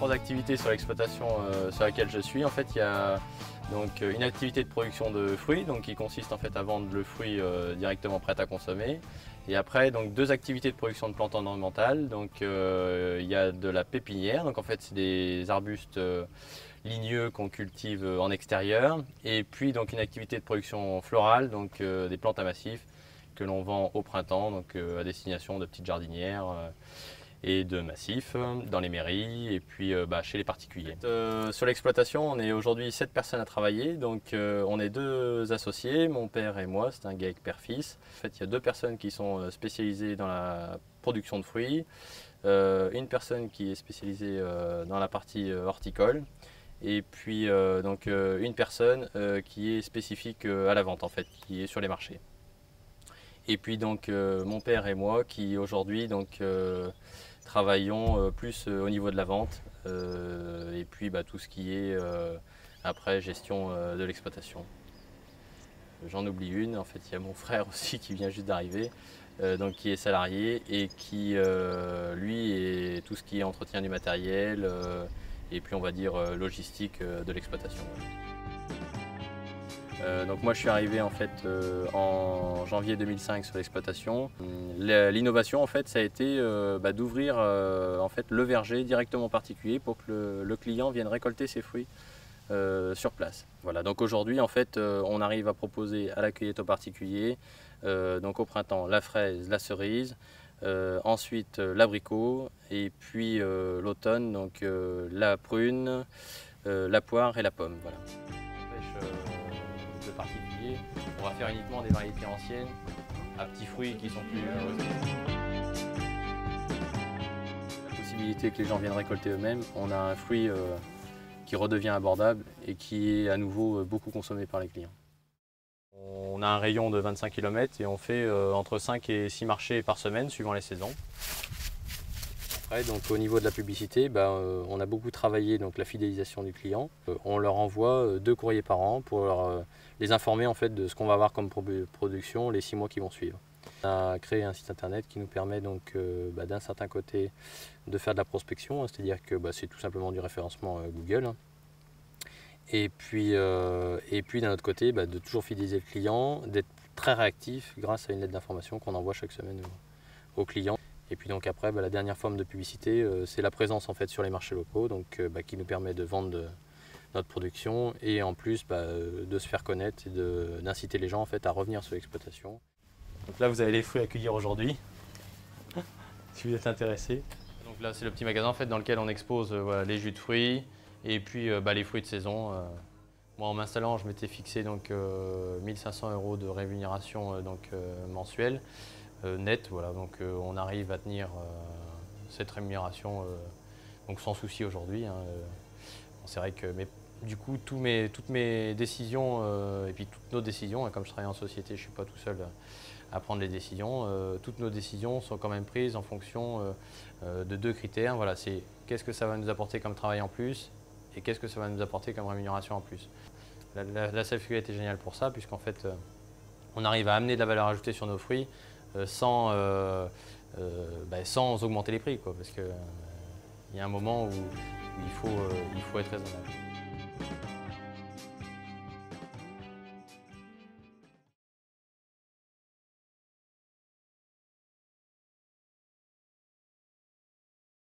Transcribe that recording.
trois activités sur l'exploitation sur laquelle je suis. En fait, il y a donc une activité de production de fruits, donc qui consiste en fait à vendre le fruit directement prêt à consommer. Et après, donc deux activités de production de plantes ornementales. Donc il y a de la pépinière, donc en fait c'est des arbustes ligneux qu'on cultive en extérieur. Et puis donc une activité de production florale, donc des plantes à massifs que l'on vend au printemps, donc à destination de petites jardinières et de massifs dans les mairies et puis chez les particuliers. Sur l'exploitation, on est aujourd'hui 7 personnes à travailler, donc on est deux associés, mon père et moi, c'est un GAEC père-fils. En fait, il y a deux personnes qui sont spécialisées dans la production de fruits, une personne qui est spécialisée dans la partie horticole, et puis une personne qui est spécifique à la vente en fait, qui est sur les marchés. Et puis donc mon père et moi qui aujourd'hui travaillons plus au niveau de la vente et puis tout ce qui est après gestion de l'exploitation. J'en oublie une, en fait il y a mon frère aussi qui vient juste d'arriver, qui est salarié et qui lui est tout ce qui est entretien du matériel et puis on va dire logistique de l'exploitation. Donc moi je suis arrivé en fait en janvier 2005 sur l'exploitation. L'innovation en fait ça a été d'ouvrir en fait le verger directement particulier pour que le client vienne récolter ses fruits sur place. Voilà, donc aujourd'hui en fait on arrive à proposer à la cueillette au particulier donc au printemps la fraise, la cerise, ensuite l'abricot et puis l'automne donc la prune, la poire et la pomme. Voilà. De particulier, on va faire uniquement des variétés anciennes à petits fruits qui sont plus la possibilité que les gens viennent récolter eux-mêmes. On a un fruit qui redevient abordable et qui est à nouveau beaucoup consommé par les clients. On a un rayon de 25 km et on fait entre 5 et 6 marchés par semaine suivant les saisons. Après, donc, au niveau de la publicité, on a beaucoup travaillé donc, la fidélisation du client. On leur envoie 2 courriers par an pour les informer en fait, de ce qu'on va avoir comme production les 6 mois qui vont suivre. On a créé un site internet qui nous permet donc d'un certain côté de faire de la prospection, c'est-à-dire que c'est tout simplement du référencement Google. Et puis d'un autre côté, de toujours fidéliser le client, d'être très réactif grâce à une lettre d'information qu'on envoie chaque semaine aux clients. Et puis donc après, la dernière forme de publicité, c'est la présence en fait sur les marchés locaux, donc qui nous permet de vendre notre production et en plus de se faire connaître et d'inciter les gens en fait à revenir sur l'exploitation. Donc là, vous avez les fruits à cueillir aujourd'hui, si vous êtes intéressé. Donc là, c'est le petit magasin en fait dans lequel on expose les jus de fruits et puis les fruits de saison. Moi, en m'installant, je m'étais fixé donc 1 500 € de rémunération mensuelle. Net, voilà, donc on arrive à tenir cette rémunération donc sans souci aujourd'hui. C'est vrai que du coup toutes mes décisions et puis toutes nos décisions, comme je travaille en société, je ne suis pas tout seul à prendre les décisions, toutes nos décisions sont quand même prises en fonction de 2 critères. Voilà, c'est qu'est-ce que ça va nous apporter comme travail en plus et qu'est-ce que ça va nous apporter comme rémunération en plus. La SAFU est géniale pour ça puisqu'en fait on arrive à amener de la valeur ajoutée sur nos fruits sans augmenter les prix, parce qu'il y a un moment où il faut être raisonnable.